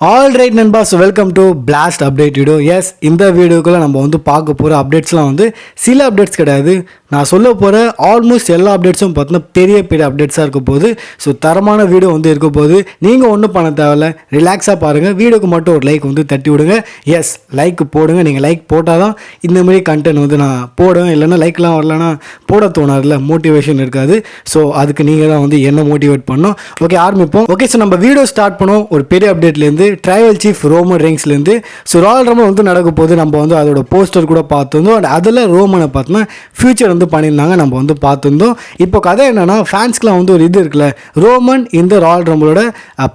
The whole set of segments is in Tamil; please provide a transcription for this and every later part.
ஆல் ரைட் நண்பாஸ், welcome to blast update video. Yes, இந்த வீடியோக்குள்ளே நம்ம வந்து பார்க்க போகிற அப்டேட்ஸ்லாம் வந்து சில அப்டேட்ஸ் கிடையாது. நான் சொல்ல போகிற ஆல்மோஸ்ட் எல்லா அப்டேட்ஸும் பார்த்தீங்கன்னா பெரிய பெரிய அப்டேட்ஸாக இருக்க போகுது. ஸோ தரமான வீடியோ வந்து இருக்க போகுது. நீங்கள் ஒன்றும் பண்ண தேவையில்ல, ரிலாக்ஸாக பாருங்கள். வீடியோக்கு மட்டும் ஒரு லைக் வந்து தட்டி விடுங்க. எஸ், லைக் போடுங்க. நீங்கள் லைக் போட்டால் தான் இந்தமாரி கண்டென்ட் வந்து நான் போடுவேன். இல்லைன்னா லைக்லாம் வரலன்னா போட தோணாதுல, மோட்டிவேஷன் இருக்காது. ஸோ அதுக்கு நீங்கள் தான் வந்து என்ன மோட்டிவேட் பண்ணணும். ஓகே, ஆரம்பிப்போம். ஓகே, ஸோ நம்ம வீடியோ ஸ்டார்ட் பண்ணுவோம் ஒரு பெரிய அப்டேட்லேருந்து. ட்ரைவல் சீஃப் ரோமன் ரெயின்ஸ்லேருந்து. ஸோ ராயல் ரம்பிள் வந்து நடக்க போது நம்ம வந்து அதோட போஸ்டர் கூட பார்த்துருந்தோம். அண்ட் அதில் ரோமனை பார்த்தோன்னா ஃபியூச்சர் வந்து பண்ணியிருந்தாங்க, நம்ம வந்து பார்த்துருந்தோம். இப்போ கதை என்னன்னா, ஃபேன்ஸ்க்குலாம் வந்து ஒரு இது இருக்குல்ல, ரோமன் இந்த ராயல் ரம்பிளோட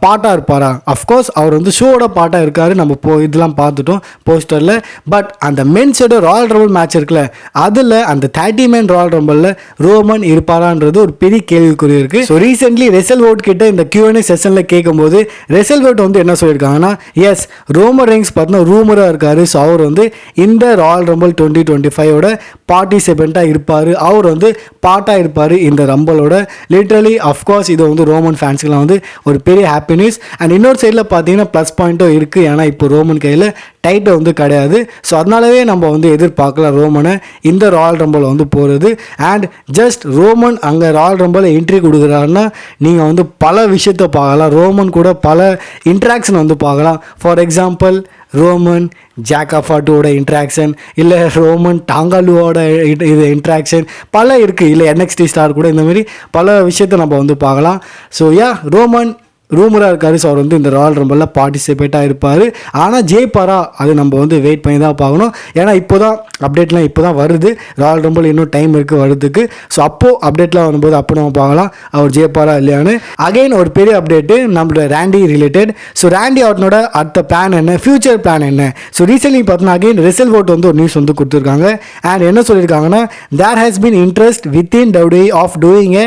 பாட்டாக இருப்பாரா? அஃப்கோர்ஸ் அவர் வந்து ஷோவோட பாட்டாக இருக்காரு. நம்ம இதெல்லாம் பார்த்துட்டோம் போஸ்டரில். பட் அந்த மென்ஸோட ராயல் ரம்பிள் மேட்ச் இருக்குல்ல, அதில் அந்த 30 மேன் ராயல் ரம்பிளில் ரோமன் இருப்பாரான்றது ஒரு பெரிய கேள்விக்குறி இருக்குது. ஸோ ரீசென்ட்லி ரெசல் வோட் கிட்ட இந்த Q&A செஷனில் கேட்கும்போது ரெசல் வோட் வந்து என்ன சொல்லியிருக்காங்கன்னா, எஸ், ரோமன் ரெயின்ஸ் பார்த்தீங்கன்னா ரூமராக இருக்காரு. ஸோ அவர் வந்து இந்த ராயல் ரம்பிள் 2025ஓட பார்ட்டிசிபெண்ட்டாக இருப்பார். அவர் வந்து பாட்டாக இருப்பார் இந்த ரம்பிளோட. லிட்ரலி அஃப்கோர்ஸ் இது வந்து ரோமன் ஃபேன்ஸுக்கெலாம் வந்து ஒரு பெரிய ஹாப்பி நியூஸ். அண்ட் இன்னொரு சைடில் பார்த்தீங்கன்னா ப்ளஸ் பாயிண்ட்டும் இருக்குது. ஏன்னா இப்போ ரோமன் கையில் டைட்டில் வந்து கிடையாது. ஸோ அதனாலவே நம்ம வந்து எதிர்பார்க்கலாம் ரோமனை இந்த ராயல் ரம்பிள் வந்து போகிறது. அண்ட் ஜஸ்ட் ரோமன் அங்கே ராயல் ரம்பிள் என்ட்ரி கொடுக்குறாருன்னா நீங்கள் வந்து பல விஷயத்தை பார்க்கலாம். ரோமன் கூட பல இன்ட்ராக்ஷன் வந்து பார்க்கலாம். ஃபார் எக்ஸாம்பிள், ரோமன் ஜாக்காஃபாட்டோட இன்ட்ராக்ஷன், இல்லை ரோமன் டாங்காலுவோட இது இன்ட்ராக்ஷன் பல இருக்குது. இல்லை NXT ஸ்டார் கூட இந்தமாரி பல விஷயத்தை நம்ம வந்து பார்க்கலாம். ஸோ ரோமன் ரூமராக இருக்காரு. ஸோ அவர் வந்து இந்த ராயல் ரம்பிளில் பார்ட்டிசிபேட்டாக இருப்பார். ஆனால் ஜெயிப்பாரா, அது நம்ம வந்து வெயிட் பண்ணி தான் பார்க்கணும். ஏன்னா இப்போ தான் அப்டேட்லாம் இப்போ தான் வருது. ராயல் ரம்பிள் இன்னும் டைம் இருக்குது வரதுக்கு. ஸோ அப்போது அப்டேட்லாம் வரும்போது அப்போ நம்ம பார்க்கலாம் அவர் ஜெயிப்பாரா இல்லையான்னு. அகைன் ஒரு பெரிய அப்டேட்டு நம்மளோட ரேண்டி ரிலேட்டட். ஸோ ரேண்டி ஆர்டனோட அடுத்த பிளான் என்ன, ஃபியூச்சர் பிளான் என்ன? ஸோ ரீசென்ட்லி பார்த்தீங்கன்னா அகைன் ரிசல் வோட் வந்து ஒரு நியூஸ் வந்து கொடுத்துருக்காங்க. அண்ட் என்ன சொல்லியிருக்காங்கன்னா, there has been interest within WWE of doing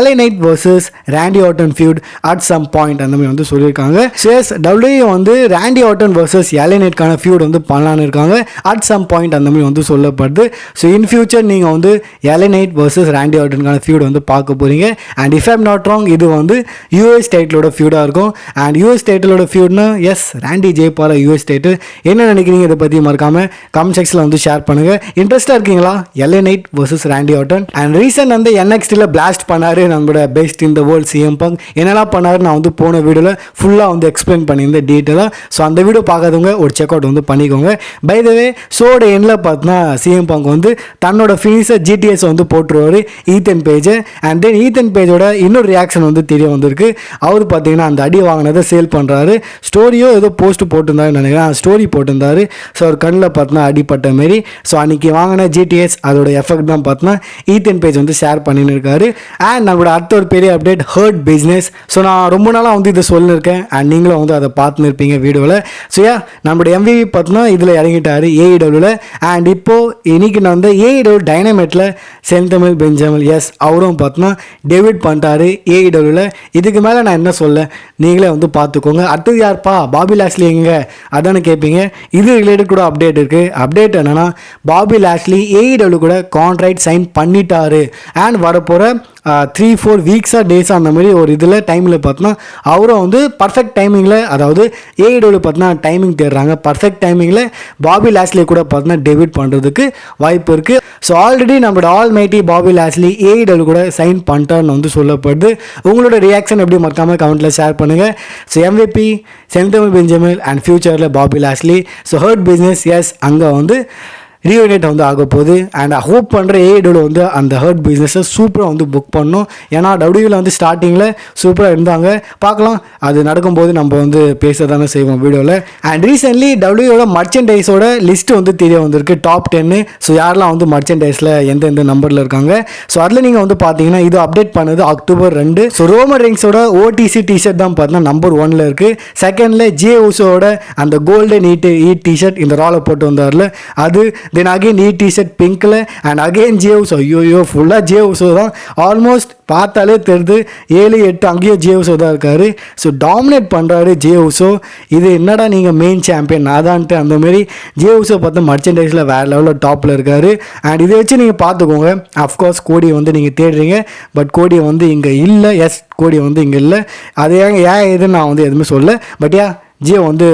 LA Knight vs Randy Orton feud at some point அந்த மாதிரி வந்து சொல்லியிருக்காங்க. சேஸ் WWE வந்து ரேண்டி ஆர்டன் வர்சஸ் LA Knightக்கான ஃபியூட் வந்து பண்ணலான்னு இருக்காங்க அட் சம் பாயிண்ட் அந்த மாதிரி வந்து சொல்லப்படுது. ஸோ இன் ஃபியூச்சர் நீங்கள் வந்து LA Knight வர்சஸ் ரேண்டி ஆர்டனுக்கான ஃபியூட் வந்து பார்க்க போகிறீங்க. And if I'm not wrong, இது வந்து US டைட்டிலோட ஃபியூடாக இருக்கும். அண்ட் US டைட்டிலோட ஃபியூட்னா எஸ், ரேண்டி ஜெயிப்பாரா US டைட்டில்? என்ன நினைக்கிறீங்க இதை பற்றி மறக்காமல் கமெண்ட் செக்ஷனில் வந்து ஷேர் பண்ணுங்கள். இன்ட்ரெஸ்ட்டாக இருக்கீங்களா LA Knight versus Randy Orton? And recent வந்து NXTல பிளாஸ்ட் பண்ணார் நம்மளோட best in the world CM Punk. என்னெல்லாம் பண்ணார் நான் வந்து போன வீடியோவில் ஃபுல்லாக வந்து எக்ஸ்பிளைன் பண்ணியிருந்தேன் டீட்டெயிலாக. ஸோ அந்த வீடியோ பார்க்காதவங்க ஒரு செக் அவுட் வந்து பண்ணிக்கோங்க. பை த வே, ஷோட எண்ணில் பார்த்தீங்கன்னா CM Punk வந்து தன்னோட ஃபினிஷர் GTS வந்து போட்டுருவார் Ethan Page. And then Ethan பேஜோட இன்னொரு ரியாக்ஷன் வந்து தெரிய வந்திருக்கு. அவர் பார்த்தீங்கன்னா அந்த அடி வாங்கினதை சேல் பண்ணுறாரு. ஸ்டோரியோ ஏதோ போஸ்ட் போட்டிருந்தாருன்னு நினைக்கிறேன், ஸ்டோரி போட்டிருந்தாரு. ஸோ அவர் கண்ணில் பார்த்தீங்கன்னா அடிப்பட்ட மாரி. ஸோ அன்றைக்கி வாங்கின GTS அதோட எஃபெக்ட் தான் பார்த்தீங்கன்னா ஈத்தன் பேஜ் வந்து ஷேர் பண்ணின்னு இருக்காரு. அண்ட் நம்மளோட அடுத்த ஒரு பெரிய அப்டேட், ஹர்ட் பிஸ்னஸ். ஸோ நான் ரொம்ப நாளாக வந்து இதை சொல்லியிருக்கேன். அண்ட் நீங்களும் வந்து அதை பார்த்துன்னு இருப்பீங்க வீடியோவில். ஸோ நம்மளோட MVP பார்த்தோன்னா இதில் இறங்கிட்டார் AEWவில். அண்ட் இப்போது இன்னைக்கு நான் வந்து AEW டைனமைட்டில் செந்தமிழ் பெஞ்சமில், எஸ், அவரும் பார்த்தோன்னா டெபியூட் பண்ணிட்டாரு AEWவில். இதுக்கு மேலே நான் என்ன சொல்ல, நீங்களே வந்து பார்த்துக்கோங்க. அடுத்தது யார்ப்பா, பாபி லாஸ்லி எங்க அதானே கேட்பீங்க. இது ரிலேட்டட் கூட அப்டேட் இருக்குது. அப்டேட் என்னென்னா, பாபி லாஸ்லி AEW கூட கான்ட்ராக்ட் சைன் பண்ணிட்டாரு. அண்ட் வரப்போகிற 3-4 வீக்ஸாக டேஸாக அந்த மாதிரி ஒரு இதில் டைமில் பார்த்தோன்னா அவரும் வந்து பர்ஃபெக்ட் டைமிங்கில், அதாவது AEW பார்த்தோன்னா டைமிங் தேடுறாங்க. பர்ஃபெக்ட் டைமிங்கில் பாபி லாஸ்லி கூட பார்த்தோன்னா டெபியூட் பண்ணுறதுக்கு வாய்ப்பு இருக்குது. ஸோ ஆல்ரெடி நம்மளோட ஆல் மைட்டி பாபி லாஸ்லி AEW கூட சைன் பண்ணிட்டான்னு வந்து சொல்லப்படுது. உங்களோட ரியாக்ஷன் எப்படி மறக்காமல் கமெண்ட்டில் ஷேர் பண்ணுங்கள். ஸோ MVP செந்தமிழ் பெஞ்சமில் அண்ட் ஃபியூச்சரில் பாபி லாஸ்லி. ஸோ ஹர்ட் பிஸ்னஸ், எஸ், அங்கே வந்து ரீயூனிட் வந்து ஆக போகுது. அண்ட் ஹோப் பண்ணுற AEW வந்து அந்த ஹர்ட் பிஸ்னஸை சூப்பராக வந்து புக் பண்ணணும். ஏன்னா WWEல வந்து ஸ்டார்டிங்கில் சூப்பராக இருந்தாங்க. பார்க்கலாம், அது நடக்கும்போது நம்ம வந்து பேச தானே செய்வோம் வீடியோவில். அண்ட் ரீசென்ட்லி WWEயோட மர்ச்சன்டைஸோட லிஸ்ட்டு வந்து தெரிய வந்திருக்கு, டாப் 10. ஸோ யாரெல்லாம் வந்து மர்ச்சன்டைஸில் எந்தெந்த நம்பரில் இருக்காங்க. ஸோ அதில் நீங்கள் வந்து பார்த்தீங்கன்னா இது அப்டேட் பண்ணது October 2. ஸோ ரோமன் ரெயின்ஸோட OTC டிஷர்ட் தான் பார்த்தீங்கன்னா நம்பர் 1ல் இருக்குது. செகண்டில் Jey Usoவோட அந்த கோல்டன் ஈட் டிஷர்ட் இந்த ராலை போட்டு வந்தார்ல அது. தென் அகெயின் டிஷர்ட் பிங்க்கில். And again Jey Uso. ஐயோ, ஃபுல்லாக Jey Uso தான். ஆல்மோஸ்ட் பார்த்தாலே தெரியுது 7-8 அங்கேயும் Jey Uso தான் இருக்காரு. ஸோ டாமினேட் பண்ணுறாரு Jey Uso. இது என்னடா நீங்கள் மெயின் சாம்பியன் அதான்ட்டு அந்த மாதிரி Jey Uso பார்த்தா மர்ச்சன்டைஸில் வேறு லெவலில் டாப்பில் இருக்காரு. அண்ட் இதை வச்சு நீங்கள் பார்த்துக்கோங்க. அஃப்கோர்ஸ் கோடியை வந்து நீங்கள் தேடுறீங்க, பட் கோடியை வந்து இங்கே இல்லை. எஸ், கோடியை வந்து இங்கே இல்லை. அது ஏன் எதுன்னு நான் வந்து எதுவுமே சொல்ல. பட் ஜியோ வந்து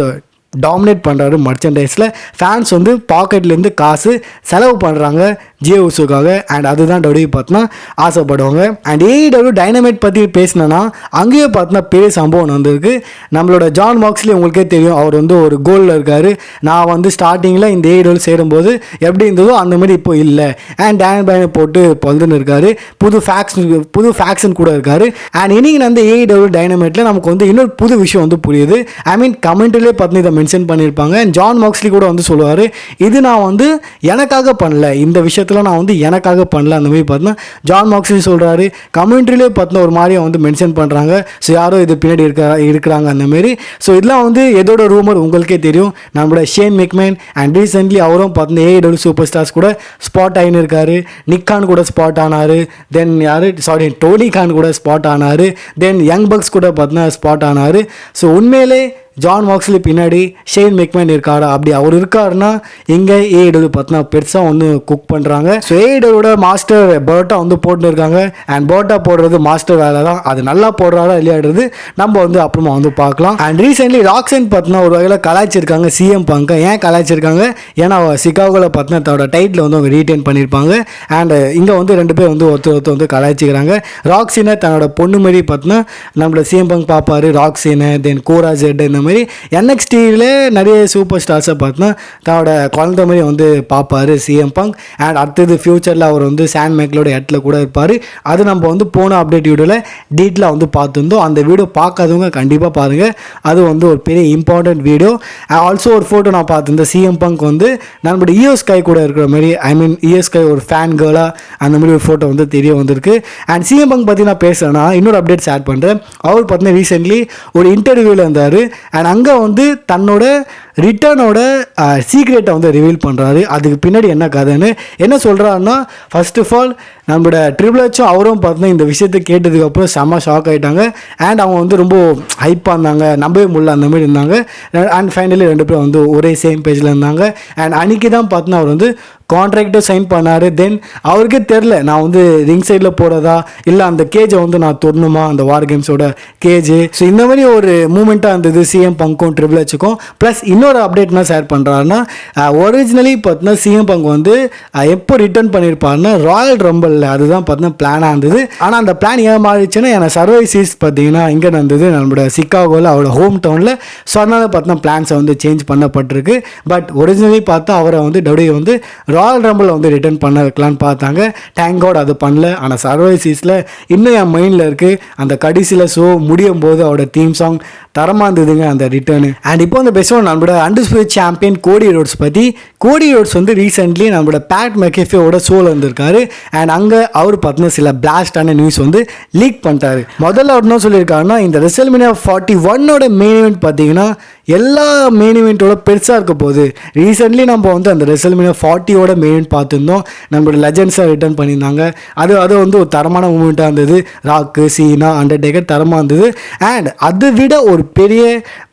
டாமினேட் பண்ணுறாரு மர்ச்சன்டைஸில். ஃபேன்ஸ் வந்து பாக்கெட்லேருந்து காசு செலவு பண்ணுறாங்க ஜியோ உசுக்காக. அண்ட் அதுதான் டபிள்யூ பார்த்தோன்னா ஆசைப்படுவாங்க. அண்ட் ஏஇடபிள்யூ டைனமைட் பற்றி பேசினேன்னா அங்கேயே பார்த்தோன்னா பெரிய சம்பவம் வந்திருக்கு. நம்மளோட ஜான் மாக்ஸ்லி உங்களுக்கே தெரியும், அவர் வந்து ஒரு கோலில் இருக்கார். நான் வந்து ஸ்டார்டிங்கில் இந்த ஏஇடபிள்யூ சேரும்போது எப்படி இருந்ததோ அந்த மாதிரி இப்போ இல்லை. அண்ட் டேன் பைனை போட்டு பொழுதுன்னு இருக்கார். புது ஃபேக்ஷன் கூட இருக்கார். அண்ட் இன்னைக்கு அந்த ஏஇடபிள்யூ டைனமைட்டில் நமக்கு வந்து இன்னொரு புது விஷயம் வந்து புரியுது. ஐ மீன் கமெண்ட்லேயே பார்த்தீங்கன்னா இதை மென்ஷன் பண்ணியிருப்பாங்க. ஜான் மாக்ஸ்லி கூட வந்து சொல்லுவார், இது நான் வந்து எனக்காக பண்ணல, இந்த விஷயத்தில் நான் வந்து எனக்காக பண்ணல அந்த மாதிரி பார்த்தீங்கன்னா ஜான் மாக்ஸ்லி சொல்கிறாரு. கமெண்ட்ரிலே பார்த்தீங்கன்னா ஒரு மாதிரியை வந்து மென்ஷன் பண்ணுறாங்க. ஸோ யாரோ இது பின்னாடி இருக்கிறாங்க அந்த மாதிரி. ஸோ இதெல்லாம் வந்து எதோட ரூமர் உங்களுக்கே தெரியும். நம்மளோட ஷேன் மெக்மேன் அண்ட் ரீசென்ட்லி அவரும் பார்த்தீங்கன்னா ஏஇடபிள்யூ சூப்பர் ஸ்டார்ஸ் கூட ஸ்பாட் ஆகின்னு இருக்காரு. நிக்கான் கூட ஸ்பாட் ஆனார். தென் டோனி கான் கூட ஸ்பாட் ஆனார். தென் யங் பக்ஸ் கூட பார்த்தீங்கன்னா ஸ்பாட் ஆனார். ஸோ உண்மையிலே ஜான் மாக்ஸ்லி பின்னாடி ஷேன் மெக்மேன் இருக்காரா? அப்படி அவர் இருக்காருன்னா இங்கே ஏஇடபிள்யூ பார்த்தீங்கன்னா பெருசாக வந்து குக் பண்ணுறாங்க. ஸோ ஏஇடபிள்யூட மாஸ்டர் பர்ட்டா வந்து போட்டுன்னு இருக்காங்க. அண்ட் பர்ட்டா போடுறது மாஸ்டர் வேலை தான். அது நல்லா போடுறாரா இல்லையாடுறது நம்ம வந்து அப்புறமா வந்து பார்க்கலாம். அண்ட் ரீசென்ட்லி ராக்ஸன் பார்த்தீங்கன்னா ஒரு வகையில் கலாய்ச்சிருக்காங்க சிஎம் பங்கை. ஏன் கலாய்ச்சிருக்காங்க? ஏன்னா சிகாகோவில் பார்த்தீங்கன்னா தன்னோட டைட்டில் வந்து அவங்க ரீட்டைன் பண்ணியிருப்பாங்க. அண்ட் இங்கே வந்து ரெண்டு பேர் வந்து ஒருத்தர் வந்து கலாய்ச்சிக்கிறாங்க. ராக்ஸினை தன்னோட பொண்ணு மாதிரி பார்த்தீங்கன்னா நம்மளோட சிஎம் பங்க் பார்ப்பாரு. ராக்ஸினை தென் கோரா ஜெட் இந்த மாதிரி NXT-ல நிறைய சூப்பர் ஸ்டார்ஸை பார்த்தோன்னா தன்னோட குழந்தை மாதிரி வந்து பார்ப்பாரு சிஎம் பங்க். அண்ட் அடுத்தது ஃபியூச்சரில் அவர் வந்து சாண்ட் மேக்லோட இடத்துல கூட இருப்பார். அது நம்ம வந்து போன அப்டேட் வீடியோவில் டீட்டெயிலாக வந்து பார்த்துருந்தோம். அந்த வீடியோ பார்க்காதவங்க கண்டிப்பாக பாருங்கள். அது வந்து ஒரு பெரிய இம்பார்ட்டன்ட் வீடியோ. ஆல்சோ ஒரு ஃபோட்டோ நான் பார்த்துருந்தேன். சிஎம் பங்க் வந்து நம்மளோட இஎஸ்கை கூட இருக்கிற மாதிரி, ஐ மீன் இஎஸ்கை ஒரு ஃபேன் கேர்ளாக அந்த மாதிரி ஒரு ஃபோட்டோ வந்து தெரிய வந்திருக்கு. அண்ட் சிஎம் பங்க் பற்றி நான் பேசுகிறேன்னா இன்னொரு அப்டேட் ஷேர் பண்ணுறேன். அவர் பார்த்தீங்கன்னா ரீசென்ட்லி ஒரு இன்டர்வியூவில் இருந்தார். அண்ட் அங்கே வந்து தன்னோட ரிட்டர்னோட சீக்ரெட்டை வந்து ரிவீல் பண்ணுறாரு. அதுக்கு பின்னாடி என்ன கதைன்னு என்ன சொல்கிறாருன்னா, ஃபர்ஸ்ட் ஆஃப் ஆல் நம்மளோட ட்ரிபிள் ஹெச்சும் அவரும் பார்த்தீங்கன்னா இந்த விஷயத்தை கேட்டதுக்கப்புறம் செம்ம ஷாக் ஆகிட்டாங்க. அண்ட் அவங்க வந்து ரொம்ப ஹைப்பாக இருந்தாங்க, நம்பவே முடியல அந்த மாதிரி இருந்தாங்க. அண்ட் ஃபைனலி ரெண்டு பேரும் வந்து ஒரே சேம் பேஜில் இருந்தாங்க. அண்ட் அன்றைக்கி தான் பார்த்தீங்கன்னா அவர் வந்து கான்ட்ராக்டை சைன் பண்ணார். தென் அவருக்கே தெரில நான் வந்து ரிங் சைடில் போகிறதா இல்லை அந்த கேஜை வந்து நான் தொடணுமா, அந்த வார் கேம்ஸோட கேஜு. ஸோ இந்த மாதிரி ஒரு மூமெண்ட்டாக இருந்தது சிஎம் பங்க்கும் ட்ரிபிள் ஹெச்சுக்கும். ப்ளஸ் இன்னொரு அப்டேட்னா ஷேர் பண்ணுறாருன்னா, ஒரிஜினலி பார்த்தீங்கன்னா சிஎம் பங்க் வந்து எப்போ ரிட்டர்ன் பண்ணியிருப்பாருன்னா ராயல் ரம்பிளில், அதுதான் பார்த்தீங்கன்னா பிளானாக இருந்தது. ஆனால் அந்த பிளான் ஏன் மாறிடுச்சுன்னா ஏன்னா சர்வை சீஸ் பார்த்தீங்கன்னா இங்கே நடந்தது நம்மளோட சிகாகோவில், அவரோட ஹோம் டவுனில். ஸோ அதனால பார்த்தீங்கன்னா பிளான்ஸை வந்து சேஞ்ச் பண்ணப்பட்டிருக்கு. பட் ஒரிஜினலி பார்த்தா அவரை வந்து டபிள்யூ வந்து ராயல் ரம்பிள் வந்து ரிட்டர்ன் பண்ண வைக்கலான்னு பார்த்தாங்க. தேங்க் காட் அது பண்ணல. ஆனால் சர்வைசீஸில் இன்னும் என் மைண்டில் இருக்குது. அந்த கடைசியில் ஷோ முடியும் போது அவரோட தீம் சாங் தரமாக இருந்ததுங்க அந்த ரிட்டர்னு. அண்ட் இப்போ வந்து பேசுவோம் நம்மளோட அன்டிஸ்பியூட்டட் சாம்பியன் கோடி ரோட்ஸ் பற்றி. கோடி ரோட்ஸ் வந்து ரீசென்ட்லி நம்மளோட பேட் மெக்கேஃபேவோட ஷோவில் இருந்திருக்காரு. அண்ட் அங்கே அவர் பார்த்தீங்கன்னா சில பிளாஸ்டான நியூஸ் வந்து லீக் பண்ணிட்டாரு. முதல்ல அவர் என்ன சொல்லியிருக்காருன்னா, இந்த ரெசல்மேனியா 41 மெயின் ஈவெண்ட் பார்த்தீங்கன்னா எல்லா மெயின் ஈவெண்ட்டோட பெருசாக இருக்க போகுது. ரீசென்ட்லி நம்ம வந்து அந்த ரெசல்மேனியா 40 மெயின் ஈவெண்ட் பார்த்துருந்தோம். நம்மளோட லெஜெண்ட்ஸாக ரிட்டர்ன் பண்ணியிருந்தாங்க. அது வந்து ஒரு தரமான மூமெண்ட்டாக இருந்தது. ராக்கு, சீனா, அண்டர்டேக்கர் தரமாக இருந்தது. அண்ட் அதை விட ஒரு பெரிய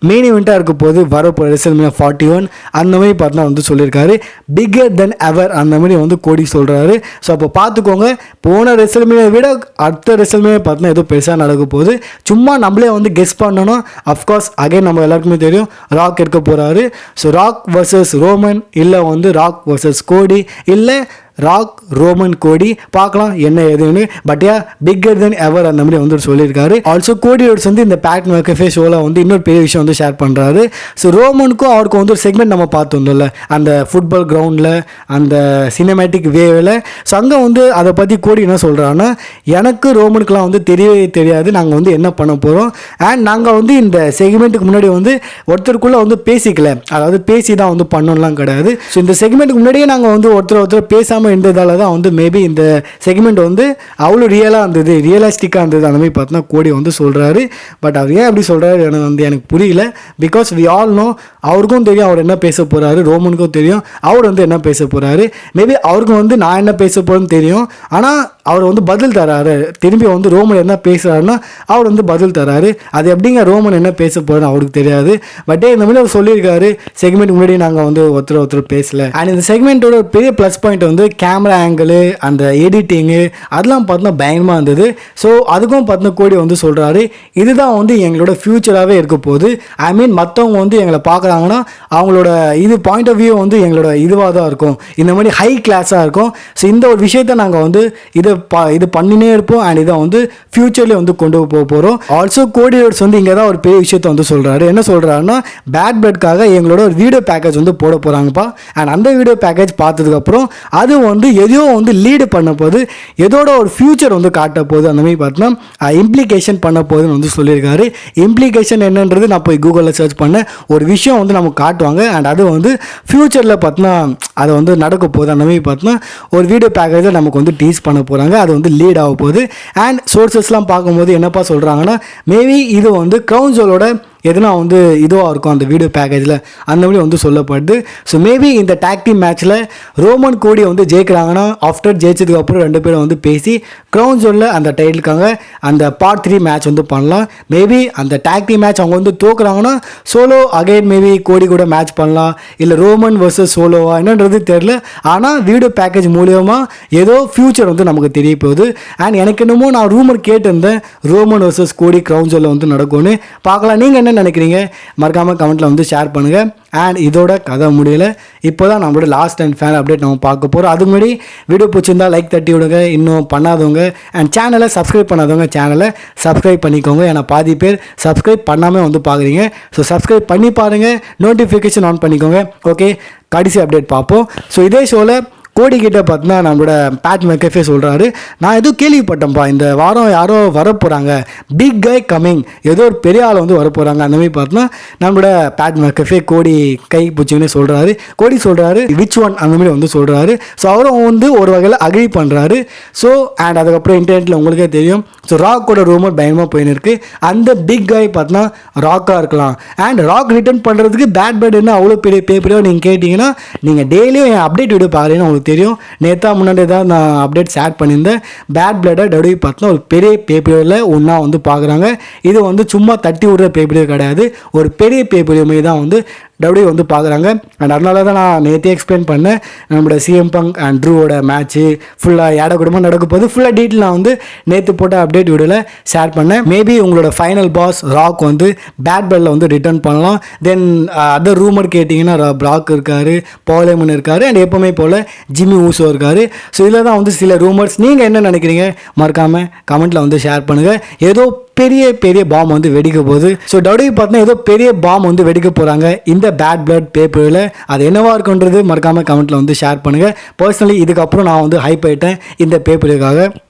மெயின் ஈவெண்ட்டாக இருக்க போது வரப்போ ரெசல்மேனியா 41 அந்த மாதிரி பார்த்தா வந்து சொல்லியிருக்காரு. பிக்கர் தென் எவர் அந்த மாதிரி வந்து கோடி சொல்கிறாரு. ஸோ அப்போ பார்த்துக்கோங்க, போன ரெசல்மேனியா விட அடுத்த ரெசல்மேனியா பார்த்தா ஏதோ பெருசாக நடக்க போகுது. சும்மா நம்மளே வந்து கெஸ் பண்ணணும். அஃப்கோர்ஸ் அகைன் நம்ம எல்லாருக்குமே தெரியும் ராக் இருக்க போகிறாரு. ஸோ ராக் வர்சஸ் ரோமன், இல்லை வந்து ராக் வர்சஸ் கோடி, இல்லை ராக் ரோமன் கோடி, பார்க்கலாம் என்ன எதுன்னு. பட் பிக்கர் தென் எவர் அந்த மாதிரி வந்து சொல்லியிருக்காரு. ஆல்சோ கோடி ரோட்ஸ் வந்து இந்த பேட் மெக்கேஃபே ஷோவில் வந்து இன்னொரு பெரிய விஷயம் வந்து ஷேர் பண்ணுறாரு. ஸோ ரோமனுக்கும் அவருக்கும் வந்து ஒரு செக்மெண்ட் நம்ம பார்த்துருந்தோம்ல அந்த ஃபுட்பால் கிரவுண்டில் அந்த சினிமேட்டிக் வேவில். ஸோ அங்கே வந்து அதை பற்றி கோடி என்ன சொல்கிறாங்கன்னா, எனக்கு ரோமனுக்குலாம் வந்து தெரியவே தெரியாது, நாங்கள் வந்து என்ன பண்ண போகிறோம். அண்ட் நாங்கள் வந்து இந்த செக்மெண்ட்டுக்கு முன்னாடி வந்து ஒருத்தருக்குள்ளே வந்து பேசிக்கல, அதாவது பேசி தான் வந்து பண்ணலாம் கிடையாது. ஸோ இந்த செக்மெண்ட்டுக்கு முன்னாடியே நாங்கள் வந்து ஒருத்தர் பேசாமல் இருந்ததால தான் வந்து மேபி இந்த செக்மெண்ட் வந்து அவ்வளோ ரியலாக இருந்தது, ரியலிஸ்டிக்காக இருந்தது அந்த மாதிரி பார்த்தோன்னா கோடி வந்து சொல்கிறாரு. பட் அவர் ஏன் அப்படி சொல்கிறாரு எனக்கு புரியல. பிகாஸ் வி ஆல் நோ அவருக்கும் தெரியும் அவர் என்ன பேச போகிறாரு, ரோமனுக்கும் தெரியும் அவர் வந்து என்ன பேச போகிறாரு. மேபி அவருக்கும் வந்து நான் என்ன பேச போகிறேன்னு தெரியும், ஆனால் அவர் வந்து பதில் தராரு. திரும்பி வந்து ரோமன் என்ன பேசுகிறாருன்னா அவர் வந்து பதில் தராரு. அது எப்படிங்க ரோமன் என்ன பேச போகிறேன்னு அவருக்கு தெரியாது. பட் இந்த மாதிரி அவர் சொல்லியிருக்காரு, செக்மெண்ட் முன்னாடி நாங்கள் வந்து ஒருத்தர் பேசல. அண்ட் இந்த செக்மெண்ட்டோட பெரிய ப்ளஸ் பாயிண்ட் வந்து கேமரா ஆங்கிள், அந்த எடிட்டிங்கு அதெல்லாம் பார்த்தோன்னா பயங்கரமாக இருந்தது. ஸோ அதுக்கும் பார்த்தோன்னா கோடி வந்து சொல்கிறாரு, இதுதான் வந்து எங்களோட ஃப்யூச்சராகவே இருக்க போகுது. ஐ மீன் மற்றவங்க வந்து எங்களை பார்க்குறாங்கன்னா அவங்களோட இது பாயிண்ட் ஆஃப் வியூ வந்து எங்களோட இதுவாக தான் இருக்கும், இந்த மாதிரி ஹை கிளாஸாக இருக்கும். ஸோ இந்த ஒரு விஷயத்தை நாங்கள் வந்து இது பண்ணினே இருப்போம். அண்ட் இதை வந்து ஃபியூச்சர்லேயே வந்து கொண்டு போக போகிறோம். ஆல்சோ கோடி ரோட்ஸ் வந்து இங்கே தான் ஒரு பெரிய விஷயத்தை வந்து சொல்கிறாரு. என்ன சொல்கிறாருன்னா, பேட் பிளட்காக எங்களோட ஒரு வீடியோ பேக்கேஜ் வந்து போட போகிறாங்கப்பா. அண்ட் அந்த வீடியோ பேக்கேஜ் பார்த்ததுக்கப்புறம் அது வந்து எதையோ வந்து லீடு பண்ண போது, எதோட ஒரு ஃபியூச்சர் வந்து காட்ட போகுது, அந்த மாதிரி பார்த்தோன்னா இம்ப்ளிகேஷன் பண்ண போகுதுன்னு வந்து சொல்லியிருக்காரு. இம்ப்ளிகேஷன் என்னன்றது நான் போய் கூகுளில் சர்ச் பண்ணேன். ஒரு விஷயம் வந்து நமக்கு காட்டுவாங்க அண்ட் அது வந்து ஃபியூச்சரில் பார்த்தோன்னா அதை வந்து நடக்க போகுது. அந்த மாதிரி பார்த்தோன்னா ஒரு வீடியோ பேக்கேஜை நமக்கு வந்து டீஸ் பண்ண போகிறாங்க. அது வந்து லீட் ஆக போகுது. அண்ட் சோர்சஸ்லாம் பார்க்கும்போது என்னப்பா சொல்கிறாங்கன்னா, மேபி இது வந்து கிரவுன் ஜுவலோட எதுனா வந்து இதுவாக இருக்கும் அந்த வீடியோ பேக்கேஜில், அந்த மாதிரி வந்து சொல்லப்படுது. ஸோ மேபி இந்த டாக் டீம் மேட்ச்சில் ரோமன் கோடியை வந்து ஜெயிக்கிறாங்கன்னா, ஆஃப்டர் ஜெயிச்சதுக்கப்புறம் 2 பேரும் வந்து பேசி கிரவுன் ஜோனில் அந்த டைட்டிலுக்காக அந்த பார்ட் 3 மேட்ச் வந்து பண்ணலாம். மேபி அந்த டாக் டீம் மேட்ச் அவங்க வந்து தோக்குறாங்கன்னா சோலோ அகைன் மேபி கோடி கூட மேட்ச் பண்ணலாம், இல்லை ரோமன் வர்சஸ் சோலோவா என்னன்றது தெரில. ஆனால் வீடியோ பேக்கேஜ் மூலியமாக ஏதோ ஃபியூச்சர் வந்து நமக்கு தெரிய போகுது. அண்ட் எனக்கு என்னமோ நான் ரூமர் கேட்டிருந்தேன், ரோமன் வர்சஸ் கோடி கிரவுன் ஜோனில் வந்து நடக்கும்னு. பார்க்கலாம், நீங்கள் என்ன நினைக்கிறீங்க மறக்காமல் கமெண்ட்டில் வந்து ஷேர் பண்ணுங்கள். அண்ட் இதோட கதை முடியல, இப்போ தான் நம்மளோட லாஸ்ட் அண்ட் ஃபேன் அப்டேட் நம்ம பார்க்க போகிறோம். அது முன்னாடி வீடியோ பிடிச்சிருந்தா லைக் தட்டி விடுங்க, இன்னும் பண்ணாதவங்க அண்ட் சேனலை சப்ஸ்கிரைப் பண்ணாதவங்க சேனலை சப்ஸ்கிரைப் பண்ணிக்கோங்க. ஏன்னா பாதி பேர் சப்ஸ்கிரைப் பண்ணாமல் வந்து பார்க்குறீங்க. ஸோ சப்ஸ்கிரைப் பண்ணி பாருங்கள், நோட்டிஃபிகேஷன் ஆன் பண்ணிக்கோங்க. ஓகே, கடைசி அப்டேட் பார்ப்போம். ஸோ இதே ஷோவில் கோடி கிட்ட பார்த்தீங்கன்னா நம்மளோட பேட் மெக்கஃபே சொல்கிறாரு, நான் எதுவும் கேள்விப்பட்டேன்ப்பா, இந்த வாரம் யாரோ வரப்போகிறாங்க, பிக் கை கம்மிங், ஏதோ ஒரு பெரிய ஆள் வந்து வரப்போகிறாங்க. அந்த மாதிரி பார்த்தோன்னா நம்மளோட பேட் மெக்கஃபே கோடி கை பிடிச்சிங்கன்னு சொல்கிறாரு. கோடி சொல்கிறாரு விச் ஒன் அந்த மாதிரி வந்து சொல்கிறாரு. ஸோ அவரும் வந்து ஒரு வகையில் அக்ரி பண்ணுறாரு. ஸோ அண்ட் அதுக்கப்புறம் இன்டர்நெட்டில் உங்களுக்கே தெரியும், ஸோ ராக்கோட ரூமர் பயங்கரமாக போயின்னு இருக்குது. அந்த பிக் கை பார்த்தோன்னா ராக்காக இருக்கலாம். அண்ட் ராக் ரிட்டர்ன் பண்ணுறதுக்கு பேட் பேட் என்ன அவ்வளோ பெரிய பேப்பரோ நீங்கள் கேட்டிங்கன்னா, நீங்கள் டெய்லியும் என் அப்டேட் வீடியோ பார்க்குறீங்கன்னா உங்களுக்கு தெரியும். நேற்றா முன்னாடி தான் நான் அப்டேட் ஷேர் பண்ணியிருந்தேன். பேட் பிளட்டை டபிள்யூ பார்த்தா ஒரு பெரிய பேப்பரில் ஒன்றா வந்து பார்க்குறாங்க. இது வந்து சும்மா தட்டி விடுற பேப்பரே கிடையாது, ஒரு பெரிய பேப்பர் மாதிரி தான் வந்து டபிள்யூ வந்து பார்க்குறாங்க. அண்ட் அதனால தான் நான் நேற்றே எக்ஸ்பிளைன் பண்ணேன், நம்மளோட சிஎம் பங்க் அண்ட் ட்ரூவோட மேட்ச்சு ஃபுல்லாக ஏட குடும்பமாக நடக்க போது ஃபுல்லாக டீட்டெயில் நான் வந்து நேற்று போட்ட அப்டேட் வீடியோவில் ஷேர் பண்ணேன். மேபி உங்களோட ஃபைனல் பாஸ் ராக் வந்து பேட் பெல்லில் வந்து ரிட்டர்ன் பண்ணலாம். தென் அதர் ரூமர் கேட்டிங்கன்னா ராக் இருக்கார், பாலேமன் இருக்கார், அண்ட் எப்போவுமே போல் ஜிம்மி ஊசோ இருக்கார். ஸோ இதில் தான் வந்து சில ரூமர்ஸ். நீங்கள் என்ன நினைக்கிறீங்க மறக்காமல் கமெண்ட்டில் வந்து ஷேர் பண்ணுங்கள். ஏதோ பெரிய பாம் வந்து வெடிக்க போகுது. ஸோ டபிள்யூ பார்த்தா ஏதோ பெரிய பாம் வந்து வெடிக்க போகிறாங்க இந்த பேட் பிளட் பேப்பரில். அது என்னவா இருக்குன்றது மறக்காமல் கமெண்ட்டில் வந்து ஷேர் பண்ணுங்கள். பர்சனலி இதுக்கப்புறம் நான் வந்து ஹைப் ஆகிட்டேன் இந்த பேப்பருக்காக.